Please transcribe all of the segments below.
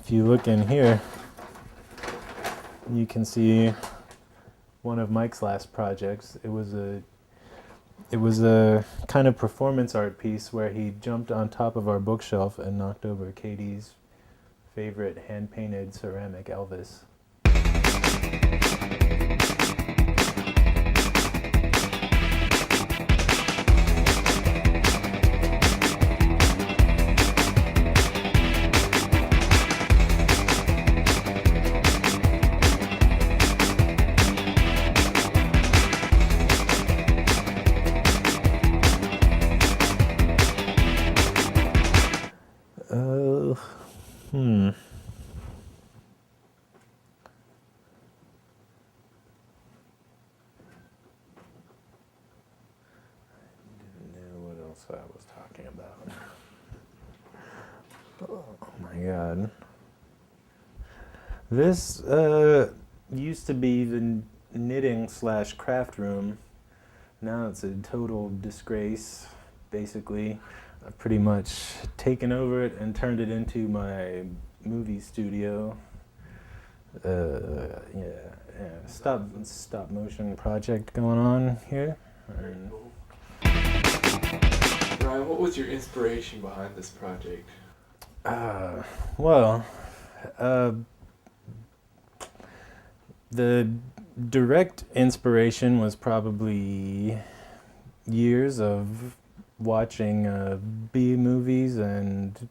if you look in here, you can see one of Mike's last projects. It was a kind of performance art piece where he jumped on top of our bookshelf and knocked over Katie's favorite hand-painted ceramic Elvis. Hmm. What else I was talking about? Oh my god. This used to be the knitting/craft room. Now it's a total disgrace, basically. I've pretty much taken over it and turned it into my movie studio. Stop motion project going on here. Very cool. Ryan, what was your inspiration behind this project? Well, the direct inspiration was probably years of watching B movies and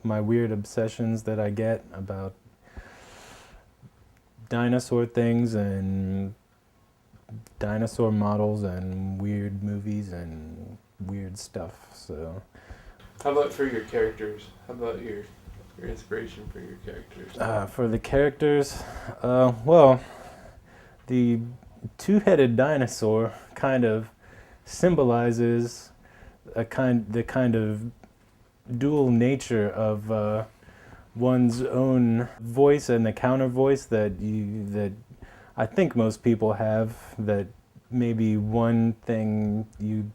my weird obsessions that I get about dinosaur things and dinosaur models and weird movies and weird stuff. So, How about for your characters? How about your inspiration for your characters? for the characters, well, the two-headed dinosaur kind of symbolizes the kind of dual nature of one's own voice and the counter voice that I think most people have. That maybe one thing you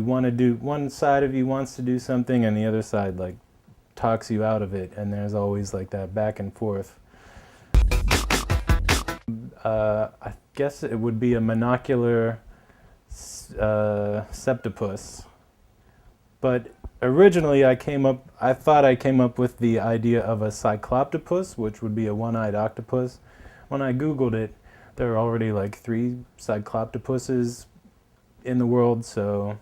want to do, one side of you wants to do something, and the other side like talks you out of it, and there's always like that back and forth. I guess it would be a monocular septopus, but originally I thought I came up with the idea of a cycloptopus, which would be a one-eyed octopus. When I Googled it, there are already like 3 cycloptopuses in the world, so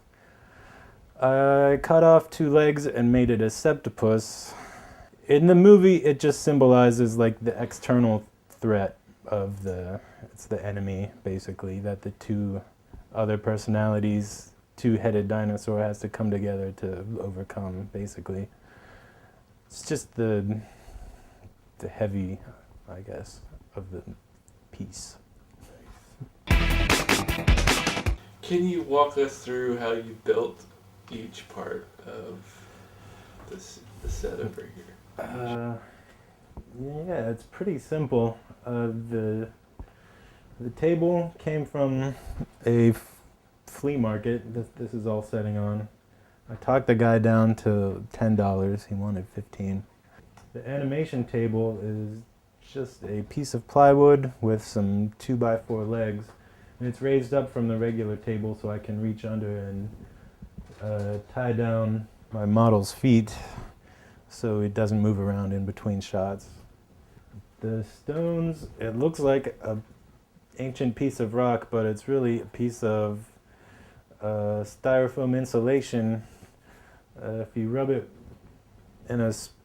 I cut off 2 legs and made it a septopus. In the movie, it just symbolizes like the external threat of it's the enemy, basically, that the 2 other personalities, two-headed dinosaur has to come together to overcome, basically. It's just the heavy, I guess, of the piece. Can you walk us through how you built each part of the set over here? Yeah, it's pretty simple. The table came from a flea market. This is all setting on. I talked the guy down to $10. He wanted $15. The animation table is just a piece of plywood with some 2x4 legs, and it's raised up from the regular table so I can reach under and tie down my model's feet so it doesn't move around in between shots. The stones, it looks like a ancient piece of rock, but it's really a piece of styrofoam insulation. If you rub it in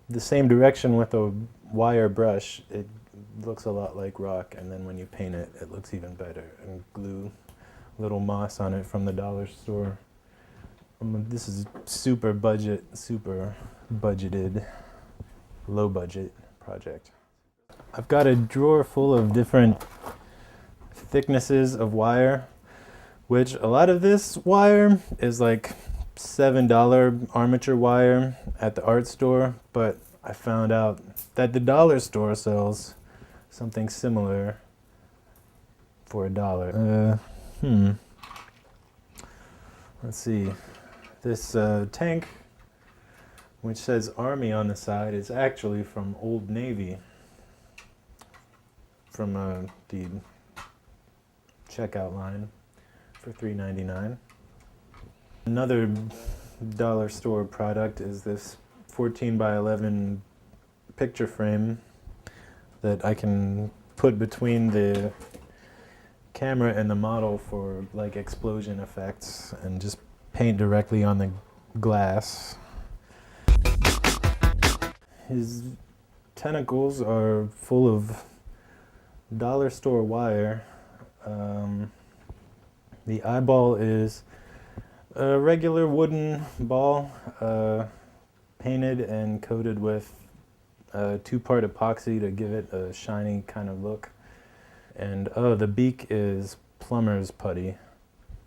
the same direction with a wire brush, it looks a lot like rock, and then when you paint it, it looks even better. And glue little moss on it from the dollar store. This is super budgeted, low budget project. I've got a drawer full of different thicknesses of wire, which a lot of this wire is like $7 armature wire at the art store, but I found out that the dollar store sells something similar for $1. Let's see. This tank which says Army on the side, is actually from Old Navy, from the checkout line for $3.99. Another dollar store product is this 14 by 11 picture frame that I can put between the camera and the model for like explosion effects and just paint directly on the glass. His tentacles are full of dollar store wire. The eyeball is a regular wooden ball, painted and coated with two-part epoxy to give it a shiny kind of look. And the beak is plumber's putty,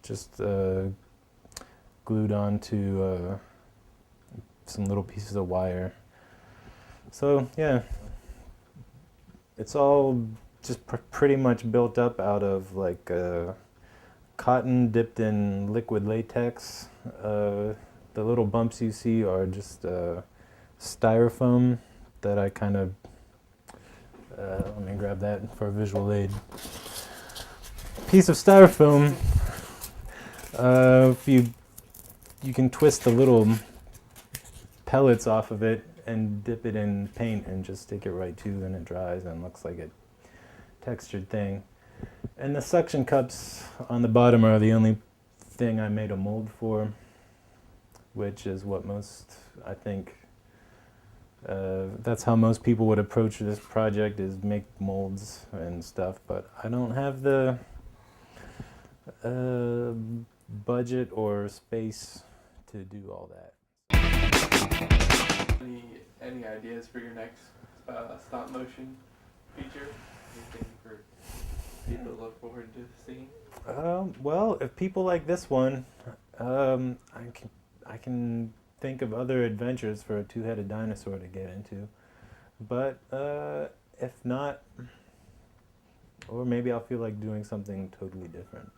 just glued onto some little pieces of wire. So yeah, it's all just pretty much built up out of like cotton dipped in liquid latex. The little bumps you see are just styrofoam that I kind of, let me grab that for a visual aid. Piece of styrofoam, if you can twist the little pellets off of it and dip it in paint and just stick it right to, and it dries and looks like a textured thing. And the suction cups on the bottom are the only thing I made a mold for, which is what most, I think, that's how most people would approach this project, is make molds and stuff, but I don't have the budget or space to do all that. Any ideas for your next stop motion feature? Anything for people to look forward to seeing? Well, if people like this one, I can think of other adventures for a two-headed dinosaur to get into. But if not, or maybe I'll feel like doing something totally different.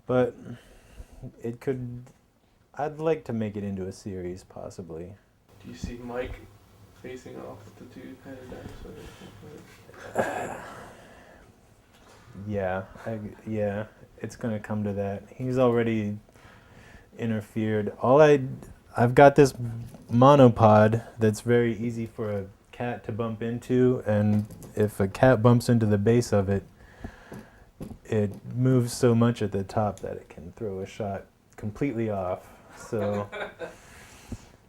But it could. I'd like to make it into a series, possibly. Do you see Mike facing off with the two-headed dinosaur? Yeah, it's gonna come to that. He's already interfered. I've got this monopod that's very easy for a cat to bump into, and if a cat bumps into the base of it, it moves so much at the top that it can throw a shot completely off.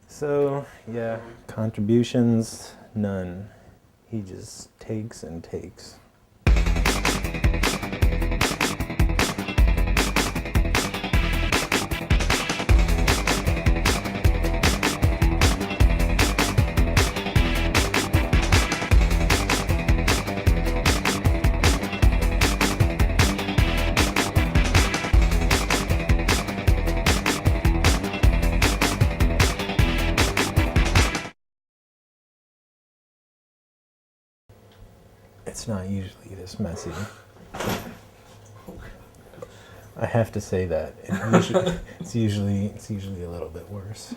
So yeah, contributions, none. He just takes and takes. It's not usually this messy. I have to say that. It's usually a little bit worse.